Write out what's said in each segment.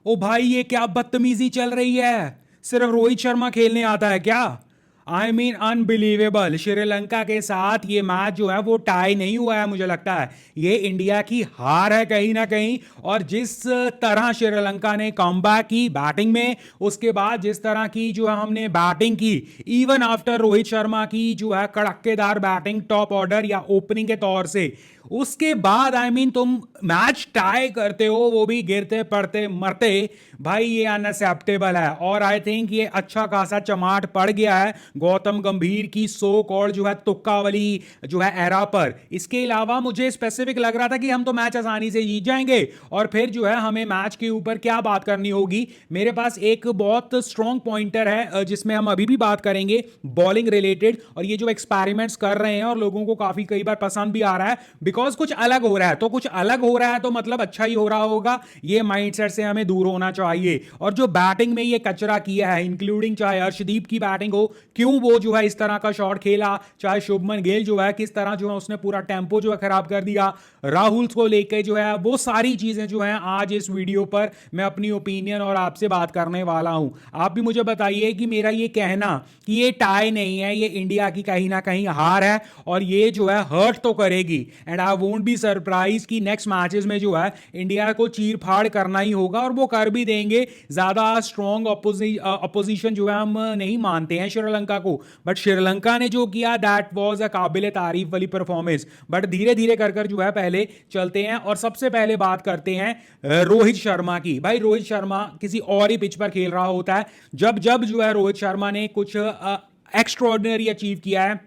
ओ भाई ये क्या बदतमीजी चल रही है। सिर्फ रोहित शर्मा खेलने आता है क्या? I mean unbelievable. श्रीलंका के साथ ये मैच जो है वो टाई नहीं हुआ है, मुझे लगता है ये इंडिया की हार है कहीं ना कहीं। और जिस तरह श्रीलंका ने कमबैक की बैटिंग में, उसके बाद जिस तरह की जो है हमने बैटिंग की, इवन आफ्टर रोहित शर्मा की जो है कड़केदार बैटिंग टॉप ऑर्डर या ओपनिंग के तौर से, उसके बाद आई मीन तुम मैच टाई करते हो, वो भी गिरते पड़ते मरते। भाई ये अनएक्सेप्टेबल है। और आई थिंक ये अच्छा खासा चमाट पड़ गया है गौतम गंभीर की सो कॉल्ड जो है तुक्का वाली जो है एरा पर। इसके अलावा मुझे स्पेसिफिक लग रहा था कि हम तो मैच आसानी से जीत जाएंगे और फिर जो है हमें मैच के ऊपर क्या बात करनी होगी। मेरे पास एक बहुत स्ट्रॉन्ग पॉइंटर है जिसमें हम अभी भी बात करेंगे बॉलिंग रिलेटेड, और ये जो एक्सपेरिमेंट्स कर रहे हैं और लोगों को काफी कई बार पसंद भी आ रहा है बिकॉज कुछ अलग हो रहा है। तो कुछ अलग हो रहा है तो मतलब अच्छा ही हो रहा होगा, ये माइंडसेट से हमें दूर होना चाहिए। और जो बैटिंग में ये कचरा किया है, इंक्लूडिंग चाहे अर्शदीप की बैटिंग हो, क्यों वो जो है इस तरह का शॉट खेला, चाहे शुभमन गिल जो है किस तरह जो है उसने पूरा टेम्पो जो है खराब कर दिया, राहुल को लेकर जो है, वो सारी चीजें जो है आज इस वीडियो पर मैं अपनी ओपिनियन और आपसे बात करने वाला हूं। आप भी मुझे बताइए कि मेरा ये कहना कि ये टाई नहीं है, ये इंडिया की कहीं ना कहीं हार है और ये जो है हर्ट तो करेगी। And I won't be surprise कि नेक्स्ट मैचेस में जो है इंडिया को चीर फाड़ करना ही होगा और वो कर भी देंगे। ज्यादा स्ट्रॉन्ग अपोजिशन जो है हम नहीं मानते हैं श्रीलंका को, बट श्रीलंका ने जो किया दैट वाज अ काबिल तारीफ वाली परफॉर्मेंस। बट धीरे धीरे कर कर जो है पहले चलते हैं और सबसे पहले बात करते हैं रोहित शर्मा की। भाई रोहित शर्मा किसी और ही पिच पर खेल रहा होता है जब जब जो है रोहित शर्मा ने कुछ एक्स्ट्रॉर्डिनरी अचीव किया है,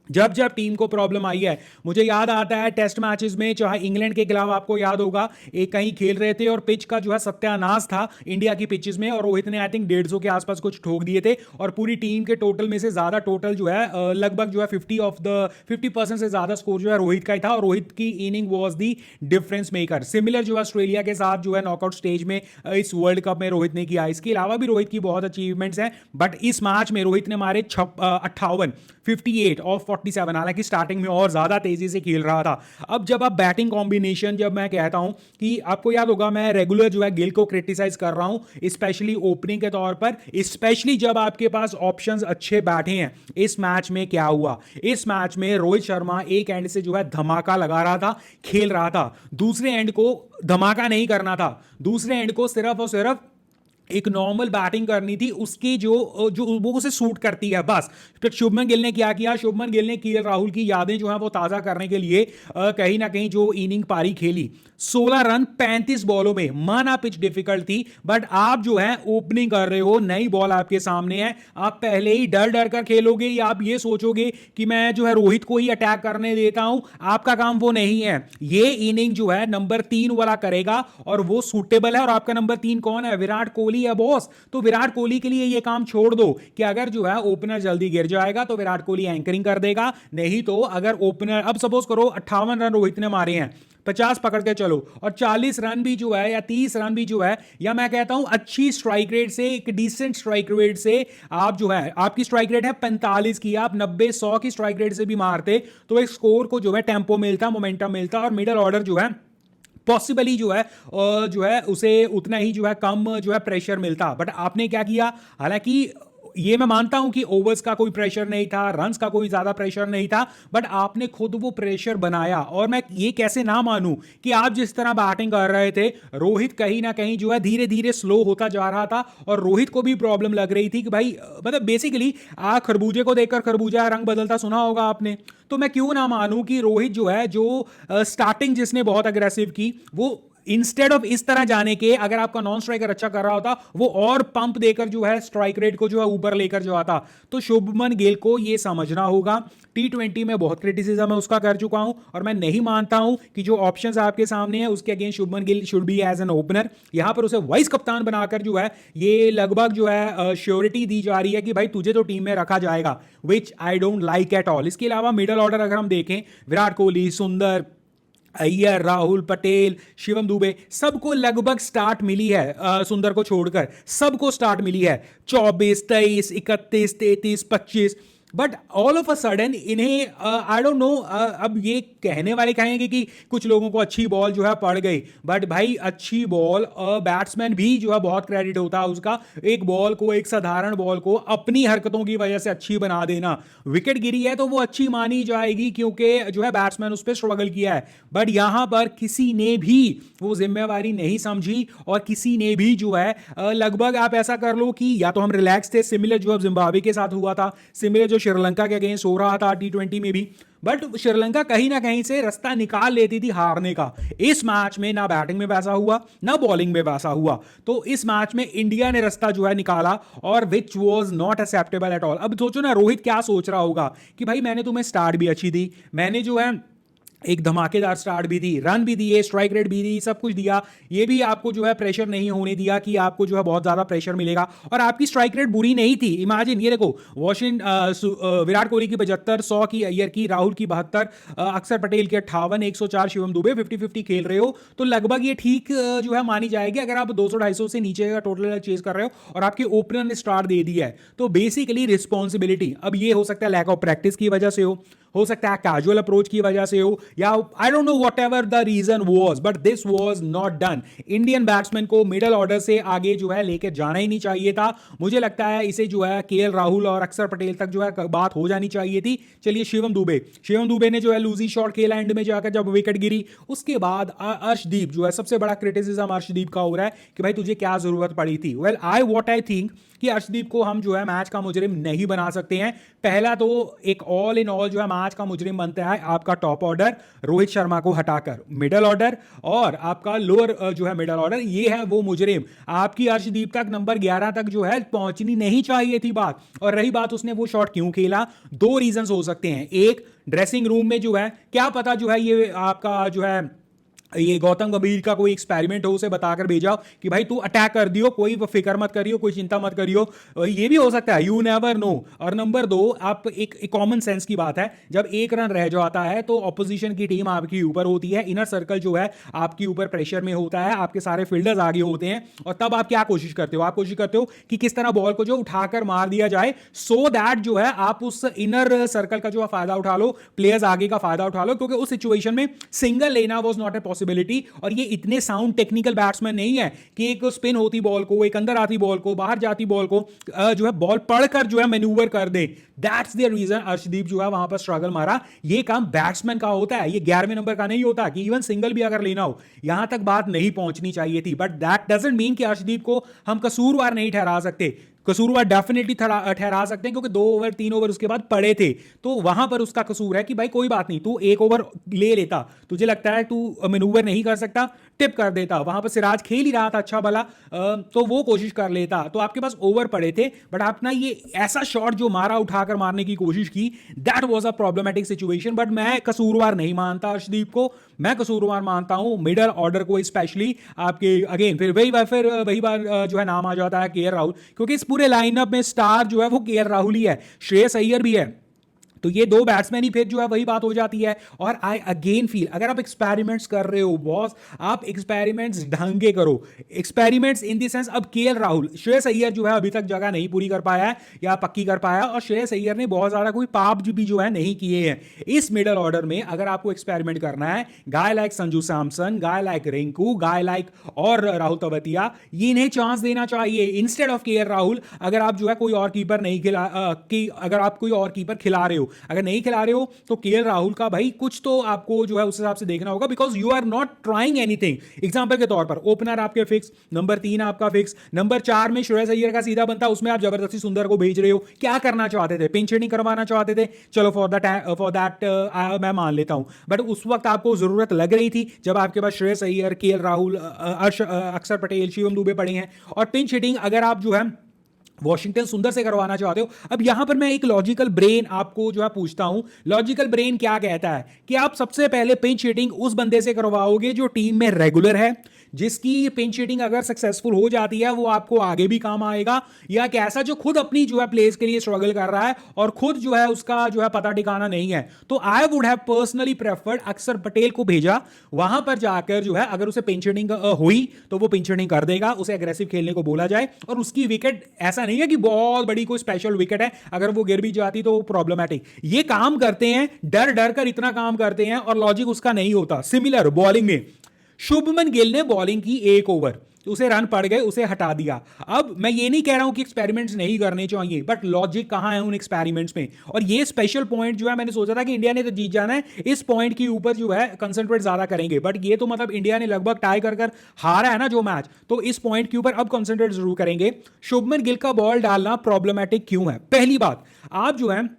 जब जब टीम को प्रॉब्लम आई है। मुझे याद आता है टेस्ट मैचेस में, चाहे इंग्लैंड के खिलाफ आपको याद होगा, एक कहीं खेल रहे थे और पिच का जो है सत्यानाश था इंडिया की पिचेस में, और रोहित ने आई थिंक 150 के आसपास कुछ ठोक दिए थे और पूरी टीम के टोटल में से ज्यादा टोटल जो है लगभग जो है 50% से ज्यादा स्कोर जो है रोहित का ही था और रोहित की inning was the difference maker. Similar जो है ऑस्ट्रेलिया के साथ जो है नॉकआउट स्टेज में इस वर्ल्ड कप में रोहित ने किया। इसके अलावा भी रोहित की बहुत अचीवमेंट्स हैं, बट इस मैच में रोहित ने मारे 58 ऑफ 47, हालांकि स्टार्टिंग में और ज्यादा तेजी से खेल रहा था। अब जब आप बैटिंग कॉम्बिनेशन, जब मैं कहता हूं कि आपको याद होगा मैं रेगुलर जो है गिल को क्रिटिसाइज कर रहा हूं स्पेशली ओपनिंग के तौर पर, स्पेशली जब आपके पास ऑप्शंस अच्छे बैठे हैं। इस मैच में क्या हुआ, इस मैच में रोहित शर्मा एक एंड से जो है धमाका लगा रहा था, खेल रहा था, दूसरे एंड को धमाका नहीं करना था, दूसरे एंड को सिर्फ और सिर्फ एक नॉर्मल बैटिंग करनी थी उसकी जो जो वो उसे सूट करती है बस। तो शुभमन गिल ने क्या किया, शुभमन गिल ने केएल राहुल की यादें जो है वो ताजा करने के लिए कहीं ना कहीं जो इनिंग पारी खेली, 16 रन 35 बॉलों में। माना पिच डिफिकल्ट थी, बट आप जो है ओपनिंग कर रहे हो, नई बॉल आपके सामने है, आप पहले ही डर डर कर खेलोगे या आप ये सोचोगे कि मैं जो है रोहित को ही अटैक करने देता हूं, आपका काम वो नहीं है। ये इनिंग जो है नंबर 3 वाला करेगा और वो सूटेबल है। और आपका नंबर 3 कौन है? विराट कोहली है बॉस। तो विराट कोहली के लिए ये काम छोड़ दो कि अगर जो है ओपनर जल्दी गिर जाएगा तो विराट कोहली एंकरिंग कर देगा, नहीं तो अगर ओपनर, अब सपोज करो 58 रन रोहित ने मारे हैं, 50 पकड़ के चलो, और 40 रन भी जो है या 30 रन भी जो है, या मैं कहता हूं अच्छी स्ट्राइक रेट से, एक डिसेंट स्ट्राइक रेट से आप जो है, आपकी स्ट्राइक रेट है 45 की, आप 90-100 की स्ट्राइक रेट से भी मारते तो एक स्कोर को जो है टेम्पो मिलता, मोमेंटम मिलता और मिडल ऑर्डर जो है पॉसिबली जो है उसे उतना ही जो है कम जो है प्रेशर मिलता। बट आपने क्या किया, हालांकि ये मैं मानता हूं कि ओवर्स का कोई प्रेशर नहीं था, रन्स का कोई ज्यादा प्रेशर नहीं था, बट आपने खुद वो प्रेशर बनाया। और मैं ये कैसे ना मानूं कि आप जिस तरह बैटिंग कर रहे थे, रोहित कहीं ना कहीं जो है धीरे धीरे स्लो होता जा रहा था और रोहित को भी प्रॉब्लम लग रही थी कि भाई मतलब बेसिकली आप खरबूजे को देखकर खरबूजा रंग बदलता सुना होगा आपने। तो मैं क्यों ना मानूं कि रोहित जो है, जो स्टार्टिंग जिसने बहुत अग्रेसिव की, वो इंस्टेड ऑफ इस तरह जाने के, अगर आपका नॉन स्ट्राइकर अच्छा कर रहा होता, वो और पंप देकर जो है स्ट्राइक रेट को जो है ऊपर लेकर जो आता। तो शुभमन गिल को ये समझना होगा। T20 में बहुत क्रिटिसिज्म है उसका कर चुका हूं और मैं नहीं मानता हूं कि जो ऑप्शंस आपके सामने है उसके against Shubman Gill should be as an opener. यहां पर उसे वाइस कप्तान बनाकर जो है ये लगभग जो है श्योरिटी दी जा रही है कि भाई तुझे तो टीम में रखा जाएगा, which I don't like at all. इसके अलावा मिडल ऑर्डर अगर हम देखें, विराट कोहली, सुंदर, अय्यर, राहुल, पटेल, शिवम दुबे, सबको लगभग स्टार्ट मिली है, सुंदर को छोड़कर सबको स्टार्ट मिली है। 24, 23, 31, 33, 25, but all of a sudden इन्हें आई डोंट नो, अब ये कहने वाले कहेंगे कि कुछ लोगों को अच्छी बॉल जो है पड़ गई, बट भाई अच्छी बॉल बैट्समैन भी जो है बहुत क्रेडिट होता है उसका, एक बॉल को, एक साधारण बॉल को अपनी हरकतों की वजह से अच्छी बना देना। विकेट गिरी है तो वो अच्छी मानी जाएगी क्योंकि जो है बैट्समैन उस पर स्ट्रगल किया है, बट यहां पर किसी ने भी वो जिम्मेवारी नहीं समझी और किसी ने भी जो है लगभग आप ऐसा कर लो कि या तो हम रिलैक्स थे, सिमिलर जो अब जिम्बाब्वे के साथ हुआ था, सिमिलर जो श्रीलंका के अगेंस्ट हो रहा था T20 में भी, बट श्रीलंका कहीं ना कहीं से रास्ता निकाल लेती थी हारने का। इस मैच में ना बैटिंग में वैसा हुआ ना बॉलिंग में वैसा हुआ, तो इस मैच में इंडिया ने रास्ता जो है निकाला और which was not acceptable at all. अब सोचो ना रोहित क्या सोच रहा होगा कि भाई मैंने तुम्हें स्टार्ट भी अच्छी दी, मैंने जो है एक धमाकेदार स्टार्ट भी दी, रन भी दिए, स्ट्राइक रेट भी दी, सब कुछ दिया, ये भी आपको जो है प्रेशर नहीं होने दिया कि आपको जो है बहुत ज्यादा प्रेशर मिलेगा, और आपकी स्ट्राइक रेट बुरी नहीं थी। इमेजिन ये देखो, विराट कोहली की 75, 100 की अय्यर की, राहुल की 72, अक्षर पटेल की 58, 104 शिवम दुबे, 50-50 खेल रहे हो तो लगभग ये ठीक जो है मानी जाएगी। अगर आप 200-250 से नीचे का टोटल चेज कर रहे हो और आपके ओपनर ने स्टार्ट दे दिया है, तो बेसिकली रिस्पॉन्सिबिलिटी, अब ये हो सकता है लैक ऑफ प्रैक्टिस की वजह से हो सकता है कैजुअल अप्रोच की वजह से हो, या I don't know whatever the reason was, but this was not done. Indian batsman को मिडल ऑर्डर से आगे जो है लेके जाना ही नहीं चाहिए था। मुझे लगता है इसे जो है केएल राहुल और अक्षर पटेल तक जो है बात हो जानी चाहिए थी। चलिए शिवम दुबे ने जो है लूजी शॉट खेला एंड में जाकर जब विकेट गिरी, उसके बाद अर्शदीप जो है, सबसे बड़ा क्रिटिसिज्म अर्शदीप का हो रहा है कि भाई तुझे क्या जरूरत पड़ी थी। वेल आई थिंक कि अर्शदीप को हम जो है मैच का मुजरिम नहीं बना सकते हैं। पहला तो एक ऑल इन ऑल जो है मैच का मुजरिम बनता है आपका टॉप ऑर्डर, रोहित शर्मा को हटाकर मिडल ऑर्डर और आपका लोअर जो है मिडल ऑर्डर, ये है वो मुजरिम। आपकी अर्शदीप तक नंबर 11 तक जो है पहुंचनी नहीं चाहिए थी बात। और रही बात उसने वो शॉट क्यों खेला, दो रीजंस हो सकते हैं। एक, ड्रेसिंग रूम में जो है क्या पता जो है ये आपका जो है ये गौतम गंभीर का कोई एक्सपेरिमेंट हो, उसे बताकर भेजा कि भाई तू अटैक कर दियो, कोई फिक्र मत करियो, कोई चिंता मत करियो, ये भी हो सकता है, यू नेवर नो। और नंबर दो, आप एक कॉमन सेंस की बात है, जब एक रन रह जाता है तो ऑपोजिशन की टीम आपकी ऊपर होती है, इनर सर्कल जो है आपकी ऊपर प्रेशर में होता है, आपके सारे फील्डर्स आगे होते हैं, और तब आप क्या कोशिश करते हो, आप कोशिश करते हो कि किस तरह बॉल को जो उठाकर मार दिया जाए, सो दैट जो है आप उस इनर सर्कल का जो फायदा उठा लो, प्लेयर्स आगे का फायदा उठा लो, क्योंकि उस सिचुएशन में सिंगल लेना वाज नॉट ए पॉसिबिलिटी। और ये इतने साउंड टेक्निकल बैट्समैन नहीं है कि एक स्पिन होती बॉल को, एक अंदर आती बॉल को, बाहर जाती बॉल को जो है बॉल पढ़कर जो है मैन्यूवर कर दे। दैट्स द रीजन अर्शदीप जो है वहां पर स्ट्रगल मारा। ये काम बैट्समैन का होता है, ये 11वें नंबर का नहीं होता कि इवन सिंगल भी अगर लेना हो, यहां तक बात नहीं पहुंचनी चाहिए थी। बट दैट डजंट मीन कि अर्शदीप को हम कसूरवार नहीं ठहरा सकते। कसूरवार डेफिनेटली ठहरा सकते हैं, क्योंकि 2 ओवर 3 ओवर उसके बाद पड़े थे, तो वहां पर उसका कसूर है कि भाई कोई बात नहीं, तू 1 ओवर ले लेता, तुझे लगता है तू मैनूवर नहीं कर सकता, टिप कर देता। वहां पर सिराज खेल ही रहा था अच्छा भला, तो वो कोशिश कर लेता, तो आपके पास ओवर पड़े थे। बट आपने ये ऐसा शॉट जो मारा, उठाकर मारने की कोशिश की, that was a problematic situation. But मैं कसूरवार नहीं मानता अर्शदीप को, मैं कसूरवार मानता हूं मिडल ऑर्डर को, स्पेशली आपके अगेन फिर वही बार जो है नाम आ जाता है केएल राहुल, क्योंकि इस पूरे लाइनअप में स्टार जो है वो केएल राहुल ही है, श्रेयस अय्यर भी है, तो ये दो बैट्समैन ही फिर जो है वही बात हो जाती है। और आई अगेन फील, अगर आप एक्सपेरिमेंट्स कर रहे हो बॉस, आप एक्सपेरिमेंट्स ढंग के करो, एक्सपेरिमेंट्स इन द सेंस, अब केएल राहुल, श्रेयस अय्यर जो है अभी तक जगह नहीं पूरी कर पाया है या पक्की कर पाया, और श्रेयस अय्यर ने बहुत ज्यादा कोई पाप भी जो है नहीं किए हैं इस मिडल ऑर्डर में। अगर आपको एक्सपेरिमेंट करना है, guy like Sanju Samson, guy like Rinku, guy like और राहुल तवतिया, ये इन्हें चांस देना चाहिए इंस्टेड ऑफ केएल राहुल। अगर आप जो है कोई और कीपर नहीं खिला अगर आप कोई और कीपर खिला रहे हो, अगर नहीं खिला रहे हो, तो केएल राहुल का भाई कुछ तो आपको जो है उस हिसाब से देखना होगा, because you are not trying anything. Example के तौर पर ओपनर आपके फिक्स, नंबर 3 आपका फिक्स, नंबर 4 में श्रेयस अय्यर का सीधा बनता, उसमें आप जबरदस्ती सुंदर को भेज रहे हो। क्या करना चाहते थे, पिंच हिटिंग करवाना चाहते थे, चलो फॉर दैट मैं मान लेता हूं, बट उस वक्त आपको जरूरत लग रही थी जब आपके पास श्रेयस अय्यर, केएल राहुल, अक्षर पटेल, शिवम दुबे पड़े हैं। और पिंच हिटिंग अगर आप जो है वॉशिंगटन सुंदर से करवाना चाहते हो। अब यहां पर मैं एक लॉजिकल ब्रेन आपको जो है पूछता हूं, लॉजिकल ब्रेन क्या कहता है कि आप सबसे पहले पिंच हिटिंग उस बंदे से करवाओगे जो टीम में रेगुलर है, जिसकी पिंच हिटिंग अगर सक्सेसफुल हो जाती है वो आपको आगे भी काम आएगा, या एक ऐसा जो खुद अपनी जो है प्लेस के लिए स्ट्रगल कर रहा है और खुद जो है उसका जो है पता ठिकाना नहीं है। तो I would have personally preferred अक्षर पटेल को भेजा, वहां पर जाकर जो है अगर उसे पिंच हिटिंग हुई तो वो पिंच हिटिंग कर देगा, उसे एग्रेसिव खेलने को बोला जाए, और उसकी विकेट ऐसा नहीं है कि बहुत बड़ी कोई स्पेशल विकेट है, अगर वो गिर भी जाती तो प्रॉब्लमेटिक। ये काम करते हैं, डर डर कर इतना काम करते हैं और लॉजिक उसका नहीं होता। सिमिलर बॉलिंग में शुभमन गिल ने बॉलिंग की 1 ओवर, उसे रन पड़ गए, उसे हटा दिया। अब मैं ये नहीं कह रहा हूं कि एक्सपेरिमेंट्स नहीं करने चाहिए, बट लॉजिक कहां है उन एक्सपेरिमेंट्स में? और ये स्पेशल पॉइंट जो है मैंने सोचा था कि इंडिया ने तो जीत जाना है, इस पॉइंट के ऊपर जो है कंसंट्रेट ज्यादा करेंगे, बट ये तो मतलब इंडिया ने लगभग टाई कर कर हारा है ना जो मैच, तो इस पॉइंट के ऊपर अब कंसंट्रेट जरूर करेंगे। शुभमन गिल का बॉल डालना प्रॉब्लमेटिक क्यों है? पहली बात, आप जो है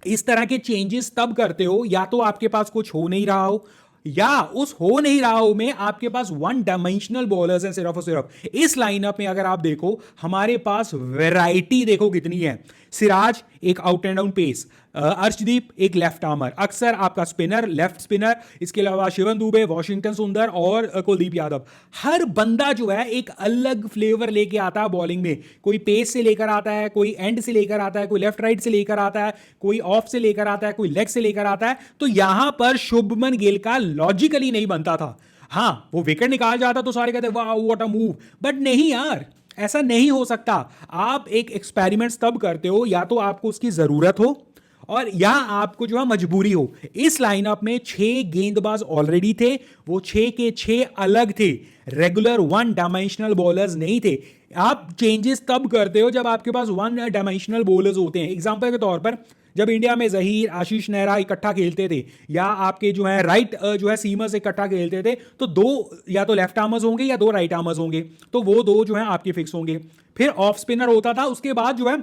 इस तरह के चेंजेस तब करते हो या तो आपके पास कुछ हो नहीं रहा हो, या उस हो नहीं रहा हो में आपके पास वन डायमेंशनल बॉलर्स हैं सिर्फ और सिर्फ। इस लाइनअप में अगर आप देखो हमारे पास वैरायटी देखो कितनी है। सिराज एक out and down pace, Arshdeep एक लेफ्ट आर्मर, अक्सर आपका स्पिनर, लेफ्ट स्पिनर, इसके अलावा शिवम दुबे, वॉशिंगटन सुंदर और कुलदीप यादव। हर बंदा जो है एक अलग फ्लेवर लेके आता है बॉलिंग में, कोई पेस से लेकर आता है, कोई एंड से लेकर आता है, कोई लेफ्ट राइट से लेकर आता है, कोई ऑफ से लेकर आता है, कोई लेग से लेकर आता है। तो यहां पर शुभमन गिल का लॉजिकली नहीं बनता था। हां, वो विकेट निकाल जाता तो सारे कहते वाह व्हाट अ मूव, बट नहीं यार, ऐसा नहीं हो सकता। आप एक एक्सपेरिमेंट्स तब करते हो या तो आपको उसकी जरूरत हो और या आपको जो है मजबूरी हो। इस लाइनअप में 6 गेंदबाज ऑलरेडी थे, वो 6 के 6 अलग थे, रेगुलर वन डायमेंशनल बॉलर्स नहीं थे। आप चेंजेस तब करते हो जब आपके पास वन डायमेंशनल बॉलर्स होते हैं। एग्जांपल के तौर पर जब इंडिया में जहीर, आशीष नेहरा इकट्ठा खेलते थे, या आपके जो है राइट जो है सीमर्स इकट्ठा खेलते थे, तो 2 या तो लेफ्ट आर्मर्स होंगे या 2 राइट आर्मर्स होंगे, तो वो 2 जो है आपके फिक्स होंगे। फिर ऑफ स्पिनर होता था, उसके बाद जो है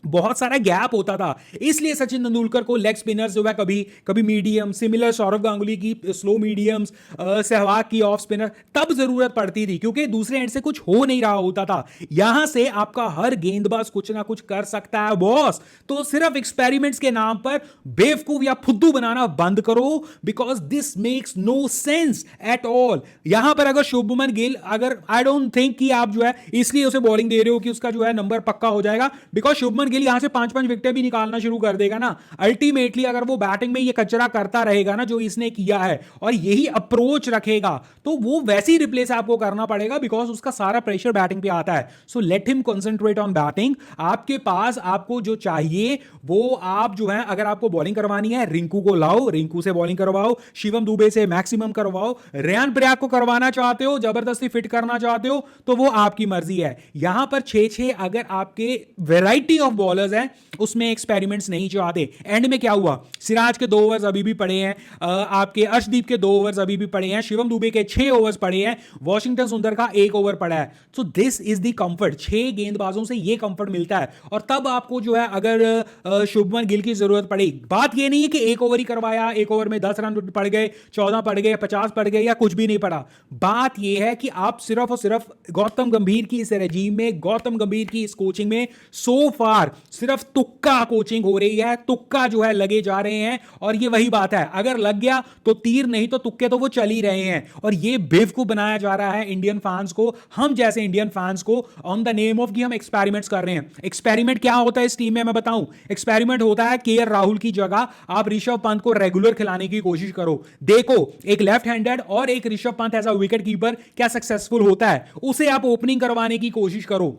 बहुत सारा गैप होता था, इसलिए सचिन तेंदुलकर को लेग स्पिनर्स जो है कभी कभी मीडियम, सिमिलर सौरव गांगुली की स्लो मीडियम्स, सहवाग की ऑफ स्पिनर तब जरूरत पड़ती थी क्योंकि दूसरे एंड से कुछ हो नहीं रहा होता था। यहां से आपका हर गेंदबाज कुछ ना कुछ कर सकता है बॉस। तो सिर्फ एक्सपेरिमेंट्स के नाम पर बेवकूफ या फुद्दू बनाना बंद करो, because this makes no sense at all. यहां पर अगर शुभमन गिल, अगर आई डोंट थिंक कि आप जो है इसलिए उसे बॉलिंग दे रहे हो कि उसका जो है नंबर पक्का हो जाएगा, बिकॉज शुभमन गिल यहां से 5-5 विकेटें भी निकालना शुरू कर देगा ना। अल्टीमेटली अगर वो बैटिंग में ये कचरा करता रहेगा ना जो इसने किया है, और यही अप्रोच रखेगा, तो वो वैसी रिप्लेस आपको करना पड़ेगा, बिकॉज उसका सारा प्रेशर बैटिंग पे आता है। So let him concentrate on batting. आपके पास आपको जो चाहिए वो आप जो है, अगर आपको बॉलिंग करवानी है रिंकू को लाओ, रिंकू से बॉलिंग करवाओ, शिवम दुबे से मैक्सिमम करवाओ, रेयान पराग को करवाना चाहते हो, जबरदस्ती फिट करना चाहते हो, तो वो आपकी मर्जी है। यहां पर 6-6 अगर आपके वैरायटी ऑफ बॉलर्स हैं, उसमें एक्सपेरिमेंट्स नहीं चाहते। एंड में क्या हुआ? सिराज के 2 ओवर्स अभी भी पड़े हैं, आपके अर्शदीप के 2 ओवर्स अभी भी पड़े हैं, शिवम दुबे के 6 ओवर्स पड़े हैं, वॉशिंगटन सुंदर का 1 ओवर पड़ा है। So this is the comfort, 6 गेंदबाजों से ये कंफर्ट मिलता है। और तब आपको जो है अगर शुभमन गिल की जरूरत पड़ी, बात ये नहीं है कि 1 ओवर ही करवाया, 1 ओवर में 10 रन पड़ गए, 14 पड़ गए, 50 पड़ गए, या कुछ भी नहीं पड़ा। बात यह है कि आप सिर्फ और सिर्फ गौतम गंभीर की इस रेजीम में, गौतम गंभीर की इस कोचिंग में सो फार सिर्फ तुक्का कोचिंग हो रही है, तुक्का जो है लगे जा रहे हैं। और ये वही बात है, अगर लग गया तो तीर, नहीं तो तुक्के तो वो चल ही रहे हैं। और ये बेवकूफ बनाया जा रहा है इंडियन फैंस को, हम जैसे इंडियन फैंस को, ऑन द नेम ऑफ कि हम एक्सपेरिमेंट्स कर रहे हैं। एक्सपेरिमेंट क्या होता है इस टीम में मैं बताऊं? एक्सपेरिमेंट होता है केएल राहुल की जगह आप ऋषभ पंत को रेगुलर खिलाने की कोशिश करो। देखो एक लेफ्ट हैंडेड और एक ऋषभ पंत ऐसा विकेट कीपर क्या सक्सेसफुल होता है, उसे आप ओपनिंग करवाने की कोशिश करो,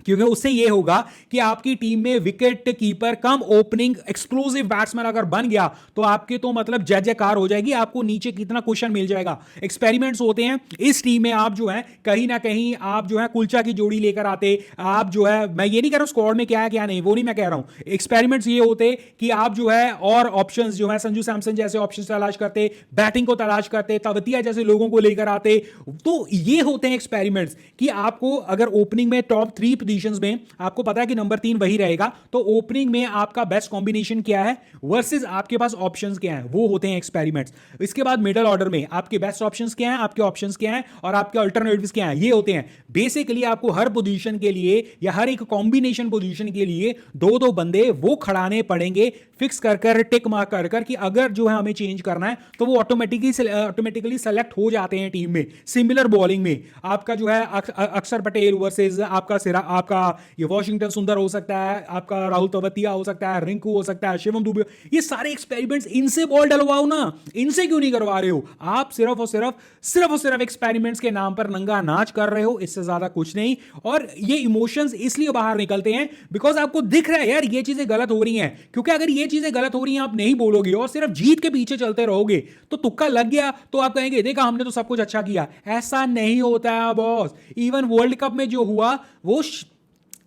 क्योंकि उससे यह होगा कि आपकी टीम में विकेट कीपर कम ओपनिंग एक्सक्लूसिव बैट्समैन अगर बन गया तो आपके तो मतलब जय जयकार हो जाएगी, आपको नीचे कितना क्वेश्चन मिल जाएगा। एक्सपेरिमेंट्स होते हैं इस टीम में, आप जो है कहीं ना कहीं आप जो है कुलचा की जोड़ी लेकर आते, आप जो है, मैं ये नहीं कह रहा हूं स्क्वाड में क्या है क्या नहीं, वो नहीं मैं कह रहा हूं। एक्सपेरिमेंट्स ये होते कि आप जो है और ऑप्शंस जो है संजू सैमसन जैसे ऑप्शंस तलाश करते, बैटिंग को तलाश करते, तवतिया जैसे लोगों को लेकर आते। तो ये होते हैं एक्सपेरिमेंट्स कि आपको अगर ओपनिंग में टॉप 3 पोजीशंस में आपको पता है कि नंबर 3 वही रहेगा, तो ओपनिंग में आपका बेस्ट कॉम्बिनेशन क्या है वर्सेस आपके पास ऑप्शंस क्या हैं, वो होते हैं एक्सपेरिमेंट्स। इसके बाद मिडिल ऑर्डर में आपके बेस्ट ऑप्शंस क्या हैं, आपके ऑप्शंस क्या हैं और आपके अल्टरनेटिव्स क्या हैं, ये होते हैं। बेसिकली आपको हर पोजीशन के लिए या हर एक कॉम्बिनेशन पोजीशन के लिए दो दो बंदे वो खड़ाने पड़ेंगे फिक्स कर कर टिक मार्क कर कर कि अगर जो है हमें चेंज करना है तो वो ऑटोमेटिकली सेलेक्ट हो जाते हैं टीम में। सिमिलर बॉलिंग में आपका जो है अक्षर पटेल वर्सेस आपका ये वॉशिंगटन सुंदर हो सकता है, आपका राहुल तवतिया हो सकता है, रिंकू हो सकता है, शिवम दुबे, ये सारे एक्सपेरिमेंट्स इनसे बॉल डलवाओ ना, इनसे क्यों नहीं करवा रहे हो आप? सिर्फ एक्सपेरिमेंट्स के नाम पर नंगा नाच कर रहे हो, इससे ज्यादा कुछ नहीं। और ये इमोशंस इसलिए बाहर निकलते हैं बिकॉज आपको दिख रहा है यार ये चीजें गलत हो रही हैं, क्योंकि अगर ये चीजें गलत हो रही हैं आप नहीं बोलोगे और सिर्फ जीत के पीछे चलते रहोगे तो तुक्का लग गया तो आप कहेंगे देखा हमने तो सब कुछ अच्छा किया। ऐसा नहीं होता है बॉस। इवन वर्ल्ड कप में जो हुआ वो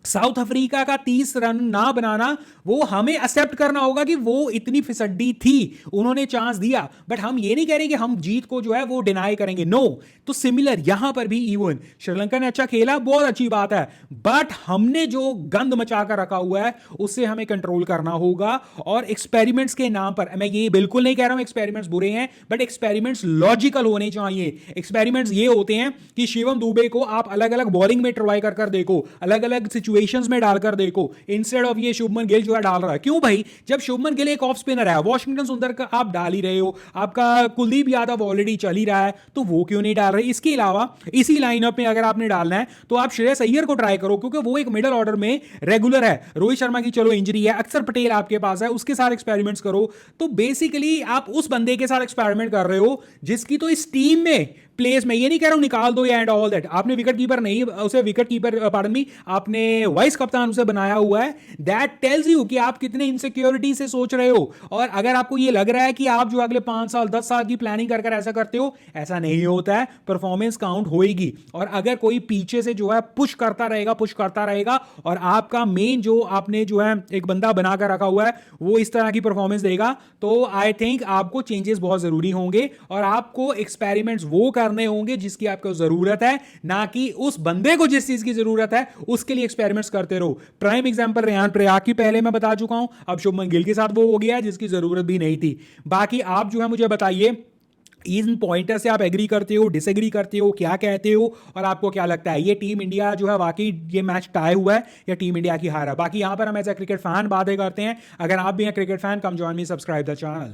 साउथ अफ्रीका का 30 रन ना बनाना, वो हमें एक्सेप्ट करना होगा कि वो इतनी फिसड्डी थी, उन्होंने चांस दिया, बट हम ये नहीं कह रहे कि हम जीत को जो है वो डिनाई करेंगे, नो। तो सिमिलर यहां पर भी इवन श्रीलंका ने अच्छा खेला, बहुत अच्छी बात है, बट हमने जो गंद मचा कर रखा हुआ है उससे हमें कंट्रोल करना होगा। और एक्सपेरिमेंट्स के नाम पर मैं ये बिल्कुल नहीं कह रहा हूं एक्सपेरिमेंट्स बुरे हैं, बट एक्सपेरिमेंट्स लॉजिकल होने चाहिए। एक्सपेरिमेंट्स ये होते हैं कि शिवम दुबे को आप अलग अलग बॉलिंग में ट्राई कर देखो, अलग अलग सिचुएशंस में डालकर देखो, इंस्टेड ऑफ ये शुभमन गिल जो है डाल रहा है। क्यों भाई? जब शुभमन गिल एक ऑफ स्पिनर है, वॉशिंगटन सुंदर का आप डाल ही रहे हो, आपका कुलदीप यादव ऑलरेडी चल ही रहा है, तो वो क्यों नहीं डाल रहे? इसके अलावा इसी लाइनअप में अगर आपने डालना है तो आप श्रेयस अय्यर को ट्राई करो, क्योंकि वो एक मिडिल ऑर्डर में रेगुलर है। रोहित शर्मा की चलो इंजरी है, अक्षर पटेल आपके पास है, उसके साथ एक्सपेरिमेंट्स करो। तो बेसिकली आप उस बंदे के साथ एक्सपेरिमेंट कर रहे हो जिसकी तो इस टीम में प्लेस में, ये नहीं कह रहा हूं निकाल दो या एंड ऑल दैट, आपने विकेट कीपर नहीं उसे विकेट कीपर पार्डन मी आपने वाइस कप्तान उसे बनाया हुआ है। दैट टेल्स यू कि आप कितने इनसिक्योरिटी से सोच रहे हो। और अगर आपको ये लग रहा है कि आप जो अगले 5 साल 10 साल की प्लानिंग कर कर ऐसा करते हो, ऐसा नहीं होता है। परफॉर्मेंस काउंट होएगी, और अगर कोई पीछे से जो है पुश करता रहेगा और आपका मेन जो आपने जो है एक बंदा बनाकर रखा हुआ है वो इस तरह की परफॉर्मेंस देगा, तो आई थिंक आपको चेंजेस बहुत जरूरी होंगे और आपको एक्सपेरिमेंट्स वो करने होंगे जिसकी आपको जरूरत है, ना कि उस बंदे को जिस चीज की जरूरत है उसके लिए एक्सपेरिमेंट्स करते रहो। प्राइम एग्जांपल रेहान पराग की पहले मैं बता चुका हूं, अब शुभमन गिल के साथ वो हो गया है जिसकी जरूरत भी नहीं थी। बाकी आप जो है मुझे बताइए इन पॉइंटर से आप एग्री करते हो, डिसएग्री करते हो, क्या कहते हो और आपको क्या लगता है ये टीम इंडिया जो है वाकई ये मैच टाई हुआ है या टीम इंडिया की हार है? बाकी यहां पर हम एज ए क्रिकेट फैन बातें करते हैं। अगर आप भी हैं cricket fan, come join me, subscribe the channel.